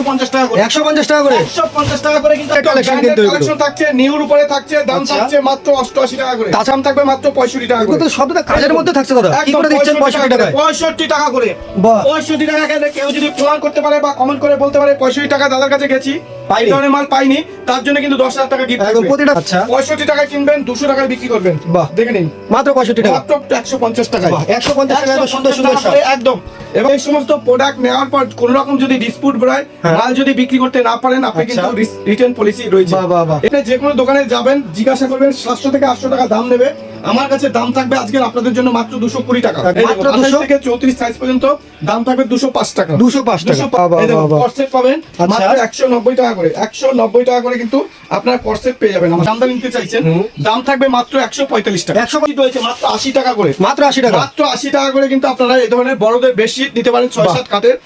150 টাকা করে। 150 টাকা করে 150 টাকা করে কিন্তু কালেকশন থাকছে, নিউর উপরে থাকছে, দাম থাকছে মাত্র 88 টাকা করে। দাম থাকবে মাত্র 65 টাকা করে। তো সবটা কাজের মধ্যে থাকছে দাদা, কি করে দিচ্ছেন 65 টাকায়? 65 টাকা করে। বাহ, 65 টাকা করে। কেউ যদি প্রমাণ করতে পারে বা কমেন্ট করে বলতে পারে 65 টাকা দাদার কাছে গেছি, এই ধরনের মাল পাইনি, তার জন্য কিন্তু 10,000 টাকা গিফট একদম থাকবে। প্রতিটা। আচ্ছা 65 টাকায় কিনবেন, 200 টাকায় বিক্রি করবেন। বাহ, দেখে নিন, মাত্র 65 টাকা, মাত্র 150 টাকায়। 150 টাকায় এত সুন্দর সুন্দর শার্ট। একদম। এবং এই সমস্ত প্রোডাক্ট নেওয়ার পর কোন রকম যদি ডিসপুট বেরোয়, মাল যদি বিক্রি করতে না পারেন, আপনি কিন্তু রিটার্ন পলিসি রয়েছে। আপনি যে কোনো দোকানে যাবেন, জিজ্ঞাসা করবেন 700 থেকে 800 টাকা দাম নেবে, আমার কাছে দাম থাকবে আজকে আপনাদের জন্য মাত্র 220 টাকা। মাত্র 200 থেকে 34 সাইজ পর্যন্ত দাম থাকবে 205 টাকা। 205 টাকা কর্সেট পাবেন মাত্র 190 টাকা করে। 190 টাকা করে কিন্তু আপনারা কর্সেট পেয়ে যাবেন। আমার দামটা নিতে চাইছেন, দাম থাকবে মাত্র 145 টাকা। 120 রয়েছে মাত্র 80 টাকা করে। মাত্র 80 টাকা, মাত্র 80 টাকা করে কিন্তু আপনারা এই ধরনের বড়দের বেডশিট নিতে পারেন 6-7 কাঠের।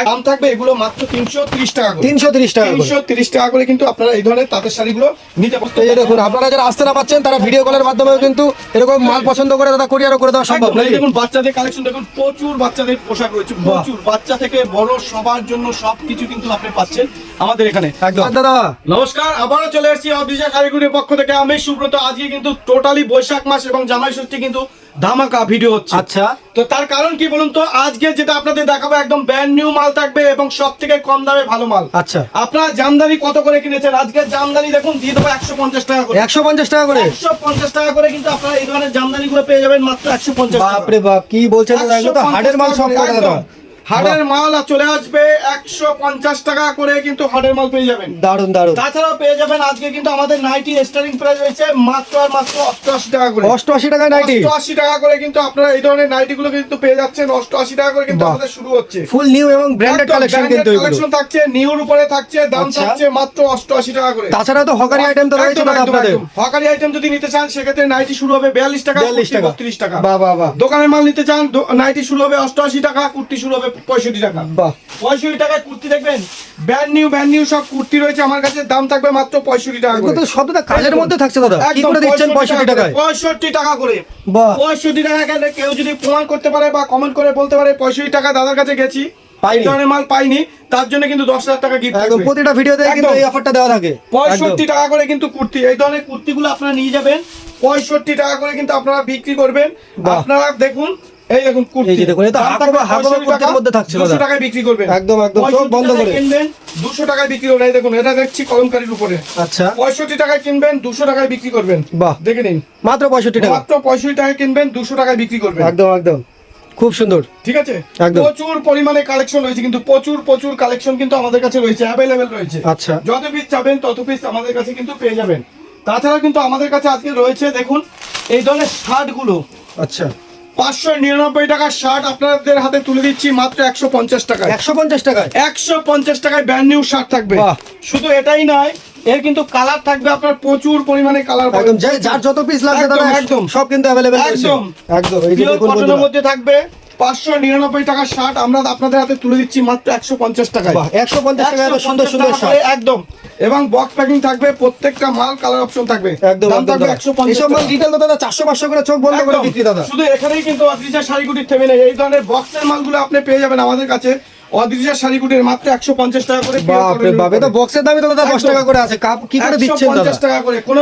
দাম থাকবে এগুলো মাত্র 330 টাকা করে। 330 টাকা, 330 টাকা করে কিন্তু আপনারা এই ধরনের তাঁতের শাড়িগুলো নিতে পারেন। এই দেখুন, আপনারা যারা আসতে না পাচ্ছেন তারা ভিডিও কলের মাধ্যমে কিন্তু এরকম মাল পছন্দ করে দাদা কুরিয়ারও করে দেওয়া সম্ভব। এই দেখুন বাচ্চাদের কালেকশন দেখুন, প্রচুর বাচ্চাদের পোশাক রয়েছে, প্রচুর বাচ্চা থেকে বড় সবার জন্য সবকিছু কিন্তু আপনি পাচ্ছেন আমাদের এখানে। একদম দাদা নমস্কার, আবারও চলে এসেছি অদ্রিজা শাড়িগুলির পক্ষ থেকে। আমি সুব্রত। আজকে কিন্তু টোটালি বৈশাখ মাস এবং জামাই ষষ্ঠী কিন্তু ধামাকা ভিডিও হচ্ছে। আচ্ছা, তো তার কারণ কি বলুন তো, আজকে যেটা আপনাদের দেখাবো একদম ব্র্যান্ড নিউ মাল থাকবে এবং সব থেকে কম দামে ভালো মাল। আচ্ছা, আপনারা জামদানি কত করে কিনেছেন? আজকে জামদানি দেখুন দিয়ে দেবো 150 টাকা করে। 150 টাকা করে, 150 টাকা করে কিন্তু আপনারা এই ধরনের জামদানি গুলো পেয়ে যাবেন মাত্র 150 টাকা। বাপরে বাপ, কি বলছেন দাদা, এগুলো তো হার্ডের মাল সব করে দাদা। হাটের মাল চলে আসবে 150 টাকা করে কিন্তু হাটের মাল পেয়ে যাবেন। দারুন দারুন। তাছাড়াও পেয়ে যাবেন আজকে কিন্তু আমাদের নাইটি স্টার্টিং প্রাইস রয়েছে মাত্র আর মাত্র 88 টাকা করে। 88 টাকায় নাইটি, 88 টাকা করে কিন্তু আপনারা এই ধরনের নাইটি গুলো কিন্তু পেয়ে যাচ্ছেন। 88 টাকা করে কিন্তু আমাদের শুরু হচ্ছে। ফুল নিউ এবং ব্র্যান্ডেড কালেকশন কিন্তু এগুলো। কালেকশন থাকছে, নিউর উপরে থাকছে, দাম থাকছে মাত্র 88 টাকা করে। তাছাড়া তো হকারি আইটেম তো রয়েছে দাদা আপনাদের। হকারি আইটেম যদি নিতে চান সেক্ষেত্রে নাইটি শুরু হবে 42 টাকা, 32 টাকা। বাহ বাহ বাহ। দোকানের মাল নিতে চান নাইটি শুরু হবে 88 টাকা, কুর্তি শুরু হবে 65 টাকা। 65 টাকায় কুর্তি দেখবেন, ব্র্যান্ড নিউ সব কুর্তি রয়েছে আমার কাছে, দাম থাকবে মাত্র 65 টাকা করে। তো সবটা কাজের মধ্যে থাকছে দাদা, কি করে দিচ্ছেন 65 টাকায়? 65 টাকা করে। বাহ, 65 টাকা করে। কেউ যদি প্রমাণ করতে পারে বা কমেন্ট করে বলতে পারে 65 টাকা দাদার কাছে গেছি, এই ধরনের মাল পাইনি, তার জন্য কিন্তু 10,000 টাকা গিফট থাকবে। প্রতিটা ভিডিওতে কিন্তু এই অফারটা দেওয়া থাকে। 65 টাকা করে কিন্তু কুর্তি, এই ধরনের কুর্তিগুলো আপনারা নিয়ে যাবেন 65 টাকা করে কিন্তু আপনারা বিক্রি করবেন। আপনারা দেখুন, এই দেখুন কুর্তি, এই যে দেখুন, এটা হাগোবা কুর্তির মধ্যে থাকছে দাদা। 200 টাকায় বিক্রি করবেন। একদম একদম চোখ বন্ধ করে কিনবেন 200 টাকায় বিক্রি করবেন। এই দেখুন, এটা দেখছি কলমকারীর উপরে। আচ্ছা, 65 টাকায় কিনবেন, 200 টাকায় বিক্রি করবেন। বাহ, দেখে নিন, মাত্র 65 টাকা, মাত্র 65 টাকায় কিনবেন, 200 টাকায় বিক্রি করবেন। একদম একদম খুব সুন্দর। ঠিক আছে, একদম প্রচুর পরিমাণে কালেকশন রয়েছে, কিন্তু প্রচুর কালেকশন কিন্তু আমাদের কাছে রয়েছে, অ্যাভেলেবেল রয়েছে। আচ্ছা, যত পিস চাবেন তত পিস আমাদের কাছে কিন্তু পেয়ে যাবেন। তাছাড়া কিন্তু আমাদের কাছে আজকে রয়েছে দেখুন এই ধরনের শার্ট গুলো। আচ্ছা, 599 টাকার শার্ট আপনাদের হাতে তুলে দিচ্ছি মাত্র 150 টাকায়। 150 টাকায়, 150 টাকায় ব্র্যান্ড নিউ শার্ট থাকবে। শুধু এটাই নয়, এর কিন্তু কালার থাকবে আপনার প্রচুর পরিমাণে কালার। একদম যার যত পিস লাগবে দাদা একদম সব কিন্তু अवेलेबल আছে। একদম একদম এই যে দেখুন কটনের মধ্যে থাকবে 599 টাকার শার্ট আমরা আপনাদের হাতে তুলে দিচ্ছি মাত্র 150 টাকায়। বাহ, 150 টাকায় এত সুন্দর সুন্দর শার্ট একদম। এবং বক্স প্যাকিং থাকবে, প্রত্যেকটা মাল কালার অপশন থাকবে। দাম থাকবে 150। এইসব মাল রিটেল দাদা 400-500 করে চোখ বন্ধ করে বিক্রি দাদা। শুধু এখানেই কিন্তু অদ্রিজা শাড়িগুটির থেমে নেই, এই ধরনের বক্সের মালগুলো আপনি পেয়ে যাবেন আমাদের কাছে অদ্রিজা শাড়িগুটির মাত্র 150 টাকা করে। বাপরে বাপ, এটা বক্সের দামই তো দাদা 10 টাকা করে আছে, কি করে দিচ্ছেন দাদা? 150 টাকা করে। কোনো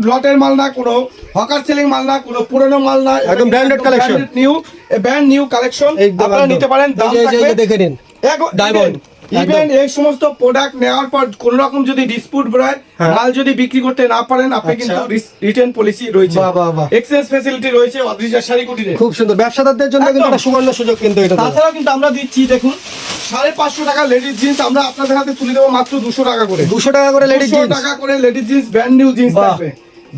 লটের মাল না, কোনো হকার সেলিং মাল না, কোনো পুরনো মাল না, একদম branded collection, brand new collection আপনারা নিতে পারেন। দাম থাকবে, দেখে নিন ডায়মন্ড। ইভেন এই সমস্ত প্রোডাক্ট নেওয়ার পর কোন রকম যদি ডিসপুট বেরোয়, মাল যদি বিক্রি করতে না পারেন, আপনি কিন্তু রিটার্ন পলিসি রয়েছে, এক্সচেঞ্জ ফ্যাসিলিটি রয়েছে অদ্রিজা শাড়িগুটিতে। খুব সুন্দর, ব্যবসাদারদের জন্য কিন্তু একটা সুবর্ণ সুযোগ কিন্তু এটা। তাছাড়া কিন্তু আমরা দিচ্ছি দেখুন 550 টাকা লেডিস জিন্স আমরা আপনাদের হাতে তুলে দেবো মাত্র 200 টাকা করে। 200 টাকা করে লেডিস জিন্স, 200 টাকা করে ladies jeans, brand new jeans থাকবে।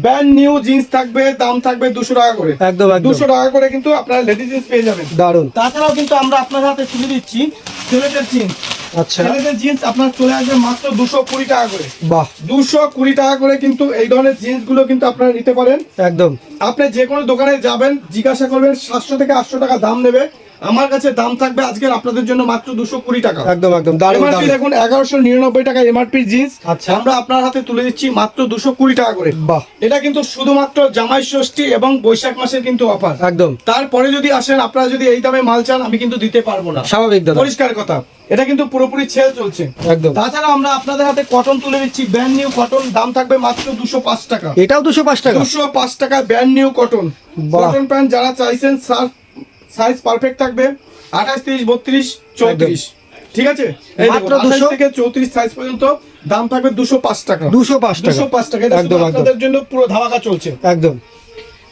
ব্র্যান্ড নিউ জিন্স থাকবে, দাম থাকবে 200 টাকা করে। একদম 200 টাকা করে কিন্তু আপনারা লেডিস জিন্স পেয়ে যাবেন। দারুন। তাছাড়াও কিন্তু আমরা আপনাদের হাতে তুলে দিচ্ছি ছেলেদের জিন্স। আচ্ছা, ছেলেদের জিন্স আপনার চলে আসবে মাত্র 220 টাকা করে। বাহ, 220 টাকা করে কিন্তু এই ধরনের জিন্স গুলো কিন্তু আপনারা নিতে পারেন। একদম আপনি যে কোনো দোকানে যাবেন, জিজ্ঞাসা করবেন 700 থেকে 800 টাকা দাম নেবে, আমার কাছে দাম থাকবে আজকে আপনাদের জন্য মাত্র 220 টাকা। একদম একদম দারুণ এমআরপি দারুণ। দেখুন 1199 টাকা এমআরপি জিন্স। আচ্ছা। আমরা আপনার হাতে তুলে দিচ্ছি মাত্র 220 টাকা করে। বাহ। এটা কিন্তু শুধুমাত্র জামাই ষষ্ঠী এবং বৈশাখ মাসের কিন্তু অফার। একদম। তারপরে যদি আসেন আপনারা যদি এই দামে মাল চান আমি কিন্তু দিতে পারবো না, স্বাভাবিক দাদা, পরিষ্কার কথা। এটা কিন্তু পুরোপুরি সেল চলছে। একদম। তাছাড়া আমরা আপনাদের হাতে কটন তুলে দিচ্ছি, ব্র্যান্ড নিউ কটন, দাম থাকবে মাত্র 205 টাকা। এটাও 205 টাকা। 205 টাকা ব্র্যান্ড নিউ কটন। বাহ। কটন প্যান্ট যারা চাইছেন সাইজ পারফেক্ট থাকবে 28, 30, 32, 34। ঠিক আছে, এই মাত্র দেখুন, 28 200 থেকে 34 সাইজ পর্যন্ত দাম থাকবে 205 টাকা। 205 টাকা। 205 টাকা। এটা একদম শুধু একদম আপনাদের জন্য পুরো ধামাকা চলছে। একদম।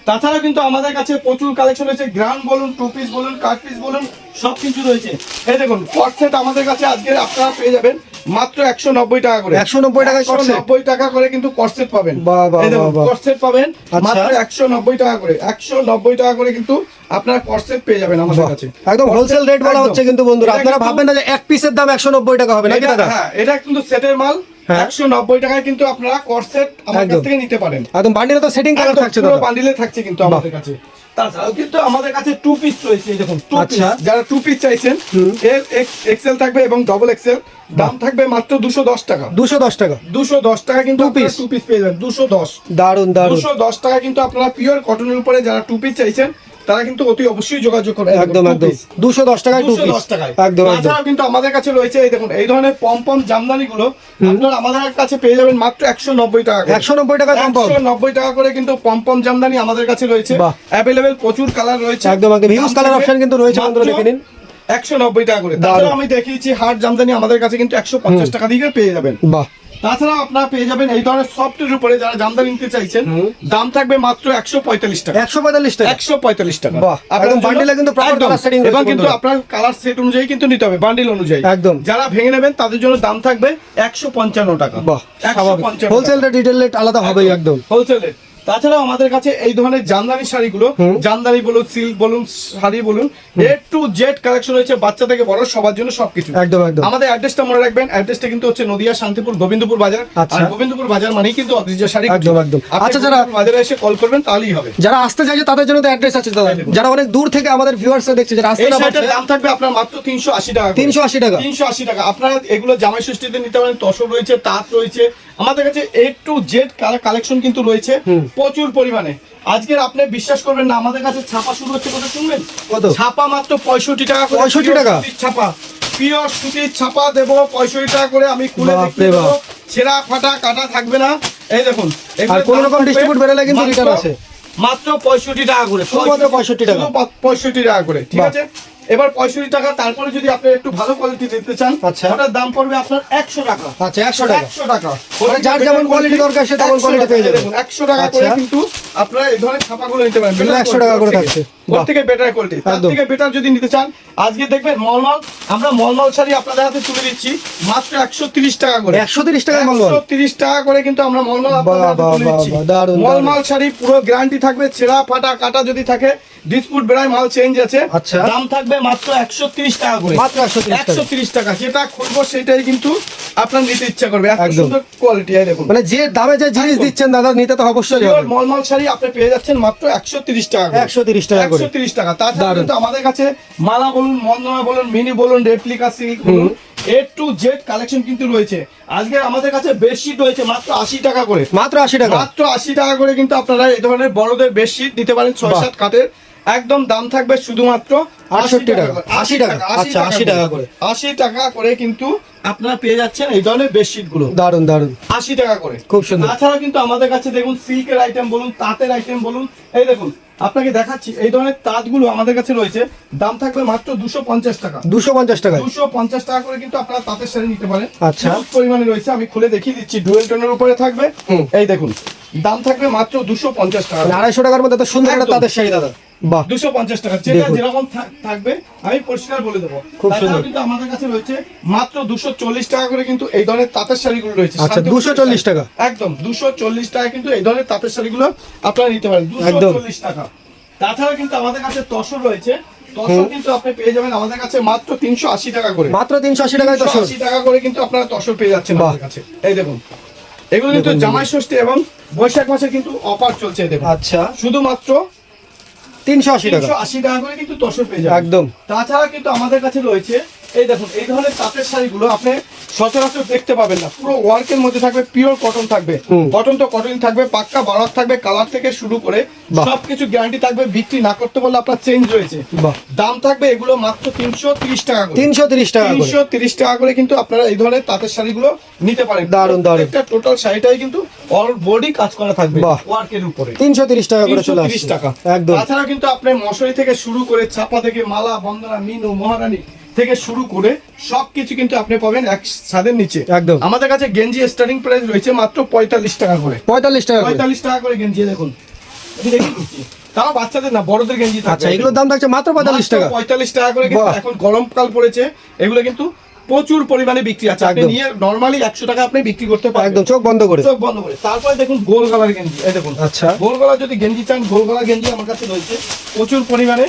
তাছাড়া কিন্তু আমাদের কাছে প্রচুর কালেকশন রয়েছে, গ্রাউন্ড বলুন, টু পিস বলুন, কাট পিস বলুন, সব কিছু রয়েছে। এই দেখুন কট সেট আমাদের কাছে আজকে আপনারা পেয়ে যাবেন মাত্র 190 টাকা করে। 190 টাকায় কট সেট। 190 টাকা করে কিন্তু কট সেট পাবেন। বাহ বাহ এই দেখুন বাহ। কট সেট পাবেন আচ্ছা। মাত্র 190 টাকা করে। 190 টাকা করে কিন্তু আপনারা কট সেট পেয়ে যাবেন আমাদের কাছে। একদম কট হোলসেল সেট রেট বলা একদম। হচ্ছে কিন্তু বন্ধুরা, এটা আপনারা কিন্তু- ভাববেন না যে এক পিসের দাম 190 টাকা হবে নাকি দাদা? হ্যাঁ, এটা কিন্তু সেটের মাল। হ্যাঁ। 190 টাকায় কিন্তু আপনারা কট সেট আমার কাছ একদম। থেকে নিতে পারেন। একদম বান্ডিলে তো সেটিং কালার থাকছে পুরো দাদা। বান্ডিলে থাকছে কিন্তু আমাদের কাছে। তাছাড়াও কিন্তু আমাদের কাছে টু পিস রয়েছে, এই দেখুন টু পিস। আচ্ছা। যারা টু পিস চাইছেন এর এক্সেল থাকবে এবং ডবল এক্সেল, দাম থাকবে মাত্র 210 টাকা। 210 টাকা। 210 টাকা কিন্তু Two piece। টু পিস পেয়ে যাবেন। 210 দারুন দারুন। 210 টাকা কিন্তু আপনারা পিওর কটনের উপরে যারা টু পিস চাইছেন তারা কিন্তু অতি অবশ্যই যোগাযোগ করবেন। একদম একদম 210 টাকায় টু পিস। 210 টাকায়। একদম একদম। তাছাড়াও কিন্তু আমাদের কাছে রয়েছে এই দেখুন এই ধরনের পম জামদানি গুলো আপনারা আমাদের কাছে পেয়ে যাবেন মাত্র 190 টাকা করে। 190 টাকা কম পাবো। 190 টাকা করে কিন্তু পম জামদানি আমাদের কাছে রয়েছে। বাহ। অ্যাভেলেবেল প্রচুর কালার রয়েছে। একদম একদম হিউজ দাম কালার থাকবে অপশন কিন্তু রয়েছে বন্ধুরা, মাত্র দেখে নিন। 190 টাকা করে। দারুণ। তাছাড়া আমি দেখিয়েছি হার্ড জামদানি আমাদের কাছে কিন্তু 150 টাকা দিয়ে পেয়ে যাবেন। বাহ। তাছাড়া আপনারা পেয়ে যাবেন এই ধরনের সফটের উপরে যারা জামদানি নিতে চাইছেন, দাম থাকবে মাত্র 145 টাকা। 145 টাকা। 145 টাকা। বাহ, আপনার একদম জন্য- বান্ডিলে কিন্তু proper একদম। color setting রয়েছে এবং কিন্তু বন্ধুরা। আপনার কালার সেট অনুযায়ী কিন্তু নিতে হবে, বান্ডিল অনুযায়ী। একদম। যারা ভেঙে নেবেন তাদের জন্য দাম থাকবে 155 টাকা। বাহ, স্বাভাবিক। 155 হোলসেল রেট রিটেল রেট আলাদা হবেই একদম। Wholesale rate. তাছাড়াও আমাদের কাছে এই ধরনের জামদানি শাড়িগুলো, জামদানি বলুন, সিল্ক বলুন, শাড়ি বলুন, এ টু জেড কালেকশন রয়েছে, বাচ্চা থেকে বড় সবার জন্য সবকিছু। একদম একদম। আমাদের অ্যাড্রেসটা মনে রাখবেন, অ্যাড্রেসটা কিন্তু হচ্ছে নদিয়া শান্তিপুর গোবিন্দপুর বাজার। আচ্ছা। আর গোবিন্দপুর বাজার মানেই কিন্তু অদ্রিজা শাড়ি। একদম একদম। আপনি আচ্ছা, যারা গোবিন্দপুর বাজারে এসে কল করবেন তাহলেই হবে। যারা আসতে চাইছে তাদের জন্য তো অ্যাড্রেস আছে দাদা। যারা অনেক দূর থেকে আমাদের ভিউয়ার্সরা দেখছে, যারা আসতে এই না পারছে, শাড়িটার দাম থাকবে আপনার মাত্র 380 টাকা করে। 380 টাকা। 380 টাকা। আপনারা এগুলো জামাই ষষ্ঠীতে নিতে পারেন, তসর রয়েছে, তাঁত রয়েছে। আমাদের কাছে এ টু জেড কালেকশন কিন্তু রয়েছে প্রচুর পরিমাণে। আজকের আপনি বিশ্বাস করবেন না, আমাদের কাছে ছাপা শুরু হচ্ছে কত শুনবেন? কত? ছাপা মাত্র 65 টাকা করে। 65 টাকা? পিওর সুতির ছাপা, পিওর সুতির ছাপা দেবো 65 টাকা করে। আমি খুলে বাপ দেখিয়ে রে দেবো, বাপ। ছেঁড়া ফাটা কাটা থাকবে না। এই দেখুন, এগুলোর আর কোনো দাম রকম থাকবে ডিস্ট্রিবিউট বেরোলে কিন্তু মাত্র- রিটার্ন আছে। মাত্র 65 টাকা করে। শুধুমাত্র 65 টাকা। শুধু 65 টাকা করে। ঠিক বাহ। আছে, এবার 65 টাকা। তারপরে যদি আপনি একটু ভালো কোয়ালিটি নিতে চান, আচ্ছা। ওটার দাম পড়বে আপনার 100 টাকা। আচ্ছা, 100 টাকা। 100 টাকা। মানে যার যেমন quality দরকার সে তেমন 100 quality টাকা। পেয়ে যাবে। দেখুন, 100 টাকা করে আচ্ছা। কিন্তু আপনারা এই ধরনের ছাপাগুলো নিতে পারেন। এগুলো 100 টাকা করে থাকছে। ওর বাহ। থেকে বেটার কোয়ালিটি, তার একদম। থেকে বেটার যদি নিতে চান, আজকে দেখবেন মলমল, আমরা মলমল শাড়ি আপনাদের হাতে তুলে দিচ্ছি মাত্র 130 টাকা করে। 130 টাকায় মলমল। 130 টাকা করে কিন্তু আমরা মলমল আপনাদের হাতে বাহ, তুলে বাহ, দিচ্ছি। বাহ, দারুণ, মলমল শাড়ি পুরো গ্যারান্টি থাকবে, ছেঁড়া ফাটা কাটা যদি থাকে, ডিসপুট বেড়ায়, মাল চেঞ্জ আছে। আচ্ছা। দাম থাকবে মাত্র 130 টাকা করে। মাত্র 130 টাকা। 130 টাকা। যেটা খুলবো সেটাই কিন্তু আপনার নিতে ইচ্ছা করবে। এত একদম। সুন্দর কোয়ালিটি। এই দেখুন, মানে যে দামে যে জিনিস একদম। দিচ্ছেন দাদা, নিতে তো অবশ্যই হবে। পিওর মলমল শাড়ি আপনি পেয়ে যাচ্ছেন মাত্র 130 টাকা করে। 130 টাকা করে। 130 টাকা। তাছাড়া দারুণ। কিন্তু আমাদের কাছে মালা বলুন, মন্দনা বলুন, মিনি বলুন, রেপ্লিকা সিল্ক বলুন, এ টু জেড কালেকশন কিন্তু রয়েছে। আজকে আমাদের কাছে বেডশিট রয়েছে মাত্র 80 টাকা করে। মাত্র 80 টাকা। মাত্র 80 টাকা করে কিন্তু আপনারা এই ধরনের বড়দের বেডশিট নিতে পারেন 6-7 কাঠের। একদম দাম থাকবে শুধুমাত্র 68 টাকা। 80 টাকা। আচ্ছা, 80 টাকা করে। 80 টাকা করে কিন্তু আপনারা পেয়ে যাচ্ছেন এই ধরনের বেডশিট গুলো দারুন দারুন। 80 টাকা করে। খুব সুন্দর। তাছাড়া কিন্তু আমাদের কাছে দেখুন সিল্কের আইটেম বলুন, তাঁতের আইটেম বলুন, এই দেখুন আপনাকে দেখাচ্ছি এই ধরনের তাঁতগুলো আমাদের কাছে রয়েছে। দাম থাকবে মাত্র 250 টাকা। 250 টাকা। 250 টাকা করে কিন্তু আপনারা তাঁতের শাড়ি নিতে পারেন। আচ্ছা। হিউজ পরিমাণে রয়েছে, আমি খুলে দেখিয়ে দিচ্ছি। ডুয়েল টোনের উপরে থাকবে। এই দেখুন, দাম থাকবে মাত্র 250 টাকা। 250 টাকার মধ্যে এত সুন্দর একটা একদম। তাদের শাড়ি দাদা। বাহ। 250 টাকা। যেটা দেখুন। যেরকম থাকবে আমি পরিষ্কার বলে দেবো। খুব তাছাড়াও সুন্দর। কিন্তু আমাদের কাছে রয়েছে মাত্র 240 টাকা করে কিন্তু এই ধরনের তাঁতের শাড়িগুলো রয়েছে। আচ্ছা, 240 টাকা। একদম 240 টাকা কিন্তু এই ধরনের তাঁতের শাড়িগুলো আপনারা নিতে পারেন। একদম। 240 টাকা। তাছাড়া কিন্তু আমাদের কাছে তসর রয়েছে। তসর কিন্তু আপনি পেয়ে যাবেন আমাদের কাছে মাত্র 380 টাকা করে। মাত্র 380 টাকায় তো 380 টাকা করে কিন্তু আপনারা তসর পেয়ে যাচ্ছেন বাহ। আমাদের কাছে। এই দেখুন, এগুলো কিন্তু জামাই ষষ্ঠী এবং বৈশাখ মাসে কিন্তু অফার চলছে। এই দেখুন, আচ্ছা। শুধুমাত্র 380 টাকা 380 টাকা করে কিন্তু তসর পেয়ে যাবেন একদম। তাছাড়া কিন্তু আমাদের কাছে রয়েছে এই দেখুন এই ধরনের তাঁতের শাড়িগুলো আপনি সচরাচর দেখতে পাবেন না, পুরো ওয়ার্কের মধ্যে থাকবে, পিওর কটন থাকবে, কটন তো কটন থাকবে, পাক্কা বারাত থাকবে, কালার থেকে শুরু করে সবকিছু গ্যারান্টি থাকবে। বিক্রি না করতে বললে আপনার চেঞ্জ রয়েছে। দাম থাকবে এগুলো মাত্র 330 টাকা করে, 330 টাকা করে, 330 টাকা করে কিন্তু আপনারা এই ধরনের তাঁতের শাড়িগুলো নিতে পারেন। দারুন দারুন, একটা টোটাল শাড়িটাই কিন্তু অল বডি কাজ করা থাকবে ওয়ার্কের উপরে। 330 টাকা করে চলে আসছে 330 টাকা একদম। তাছাড়া কিন্তু আপনি মশারি থেকে শুরু করে ছাপা থেকে মালা, বন্দনা, মিনু, মহারানী থেকে শুরু করে সবকিছু কিন্তু আপনি পাবেন এক ছাদের নিচে একদম। আমাদের কাছে গেঞ্জি স্টার্টিং প্রাইস রয়েছে মাত্র 45 টাকা করে, 45 টাকা করে, 45 টাকা করে গেঞ্জি। দেখুন আমি দেখিয়ে দিচ্ছি, তাও বাচ্চাদের না বড়দের গেঞ্জি থাকবে। আচ্ছা, এগুলোর দাম থাকছে মাত্র 45 টাকা, 45 টাকা করে। কিন্তু এখন গরমকাল পড়েছে, এগুলো কিন্তু প্রচুর পরিমাণে বিক্রি আছে। আপনি নিয়ে নরমালি 100 টাকা আপনি বিক্রি করতে পারবেন একদম চোখ বন্ধ করে, চোখ বন্ধ করে। তারপরে দেখুন গোল গলার গেঞ্জি, এই দেখুন। আচ্ছা, গোল গলা যদি গেঞ্জি চান, গোল গলা গেঞ্জি আমার কাছে রয়েছে প্রচুর পরিমাণে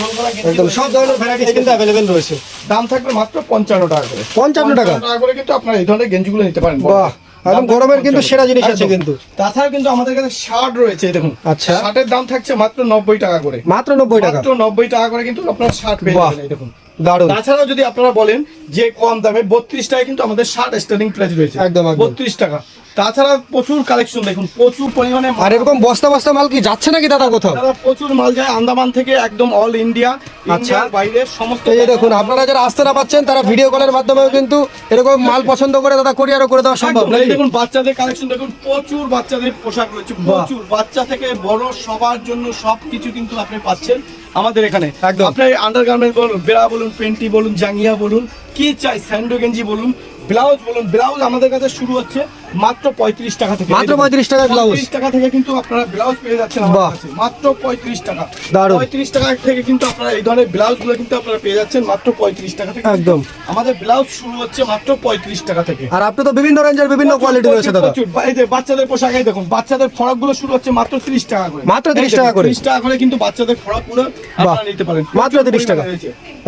গোল গলা গেঞ্জি, একদম সব ধরনের ভ্যারাইটিস কিন্তু अवेलेबल রয়েছে। দাম থাকবে মাত্র 55 টাকা করে, 55 টাকা করে কিন্তু আপনারা এই ধরনের গেঞ্জিগুলো নিতে পারেন। বাহ, একদম গরমের কিন্তু সেরা জিনিস আছে কিন্তু। তাছাড়া কিন্তু আমাদের কাছে শার্ট রয়েছে, দেখুন। আচ্ছা, শার্টের দাম থাকছে মাত্র 90 টাকা করে, মাত্র 90 টাকা, মাত্র 90 টাকা করে কিন্তু আপনার শার্ট পেয়ে যাবেন। এই দেখুন দারুন। তাছাড়াও যদি আপনারা বলেন যে কম দামে 32 টাকায় কিন্তু আমাদের শার্ট স্টার্টিং প্রাইস রয়েছে, একদম 32 টাকা। তাছাড়া প্রচুর কালেকশন, দেখুন প্রচুর পরিমাণে। আর এরকম বস্তা বস্তা মাল কি যাচ্ছে নাকি দাদা কোথাও? দাদা প্রচুর মাল যায় আন্দামান থেকে একদম অল ইন্ডিয়া, আচ্ছা, বাইরে সমস্ত। এই দেখুন, আপনারা যারা আসতে না পাচ্ছেন তারা ভিডিও কলের মাধ্যমেও কিন্তু এরকম মাল পছন্দ করে দাদা কুরিয়ারও করে দেওয়া সম্ভব। এই দেখুন বাচ্চাদের কালেকশন, দেখুন প্রচুর বাচ্চাদের পোশাক রয়েছে, প্রচুর বাচ্চা থেকে বড় সবার জন্য সবকিছু কিন্তু আপনি পাচ্ছেন আমাদের এখানে। আপনি আন্ডারগার্মেন্ট বলুন, বেড়া বলুন, পেন্টি বলুন, জাঙ্গিয়া বলুন, কি চাই, স্যান্ডো গেঞ্জি বলুন, ব্লাউজ বলুন। ব্লাউজ আমাদের কাছে শুরু হচ্ছে মাত্র 35 টাকা থেকে, মাত্র 35 টাকা ব্লাউজ, 35 টাকা থেকে কিন্তু আপনারা ব্লাউজ পেয়ে যাচ্ছেন আমাদের কাছে মাত্র 35 টাকা। 35 টাকা থেকে কিন্তু আপনারা এই ধরনের ব্লাউজগুলো কিন্তু আপনারা পেয়ে যাচ্ছেন মাত্র 35 টাকা থেকে। একদম আমাদের ব্লাউজ শুরু হচ্ছে মাত্র 35 টাকা থেকে। আর আপনি তো বিভিন্ন রেঞ্জের বিভিন্ন কোয়ালিটি রয়েছে দাদা। এই যে বাচ্চাদের পোশাক, এই দেখুন বাচ্চাদের ফরকগুলো শুরু হচ্ছে মাত্র 30 টাকা করে, মাত্র 30 টাকা করে, 30 টাকা করে কিন্তু বাচ্চাদের ফরকগুলো আপনারা নিতে পারেন মাত্র 30 টাকা।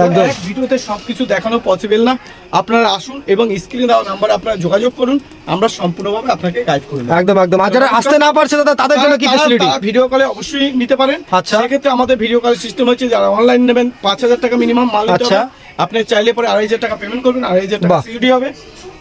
একদম এক ভিডিওতে সবকিছু দেখানো পসিবল না, আপনারা আসুন এবং স্ক্রিনে দেওয়া নাম্বারে আপনারা যোগাযোগ করুন, আমরা সম্পূর্ণভাবে আপনাকে গাইড করে দেব। একদম একদম। আর যারা আসতে না পারছে দাদা তাদের জন্য কি ফ্যাসিলিটি? ভিডিও কলে অবশ্যই নিতে পারেন। আচ্ছা, সেক্ষেত্রে আমাদের ভিডিও কলের সিস্টেম হচ্ছে যারা অনলাইন নেবেন 5000 টাকা মিনিমাম মাল নিতে হবে। আপনি চাইলে পরে 2500 টাকা পেমেন্ট করবেন, 2500 টাকা সিওডি হবে।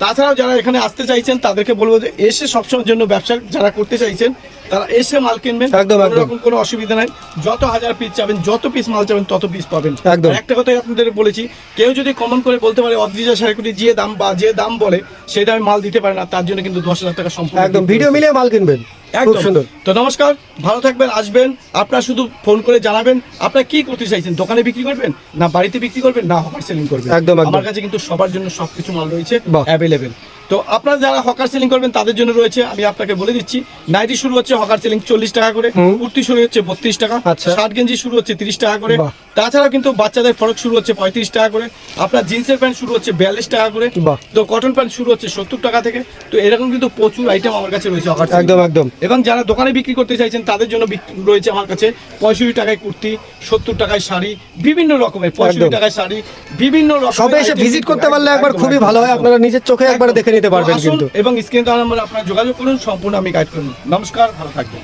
তাছাড়াও যারা এখানে আসতে চাইছেন তাদেরকে বলবো যে এসে সবসময়ের জন্য ব্যবসা যারা করতে চাইছেন তারা এসে মাল কিনবেন, এরকম কোনো অসুবিধা নাই। যত হাজার পিস চাবেন, যত পিস মাল চাবেন তত পিস পাবেন। একটা কথাই আপনাদের বলেছি, কেউ যদি কমন করে বলতে পারে অদ্রিজা শাড়িগুলি যে দাম বা যে দাম বলে সেই দামে মাল দিতে পারে না, তার জন্য কিন্তু 10,000 টাকা সম্পূর্ণ একদম ভিডিও মিলিয়ে মাল কিনবেন। খুব সুন্দর। তো নমস্কার, ভালো থাকবেন, আসবেন। আপনারা শুধু ফোন করে জানাবেন আপনারা কি করতে চাইছেন, দোকানে বিক্রি করবেন না বাড়িতে বিক্রি করবেন না হকার সেলিং করবেন। আমার কাছে কিন্তু সবার জন্য সবকিছু মাল রয়েছে অ্যাভেলেবেল। তো আপনারা যারা হকার সেলিং করবেন তাদের জন্য রয়েছে, আমি আপনাকে বলে দিচ্ছি, নাইটি শুরু হচ্ছে হকার সেলিং 40 টাকা করে, কুর্তি শুরু হচ্ছে 32 টাকা, শার্ট গেঞ্জি শুরু হচ্ছে 30 টাকা করে। তাছাড়া কিন্তু বাচ্চাদের ফরক শুরু হচ্ছে 35 টাকা করে, আপনার জিন্সের প্যান্ট শুরু হচ্ছে 42 টাকা করে, তো কটন প্যান্ট শুরু হচ্ছে 70 টাকা থেকে। তো এরকম কিন্তু প্রচুর আইটেম আমার কাছে রয়েছে হকার সেলিং। একদম একদম। এবং যারা দোকানে বিক্রি করতে চাইছেন তাদের জন্য রয়েছে আমার কাছে 65 টাকায় কুর্তি, 70 টাকায় শাড়ি, বিভিন্ন রকমের 65 টাকায় শাড়ি, বিভিন্ন রকম। সবে এসে ভিজিট করতে পারলে একবার খুবই ভালো হয়, আপনারা নিজের চোখে একবার দেখে নিতে পারবেন কিন্তু। এবং স্ক্রিনে দেওয়া নাম্বারে আপনারা যোগাযোগ করুন, সম্পূর্ণ আমি গাইড করুন। নমস্কার, ভালো থাকবেন।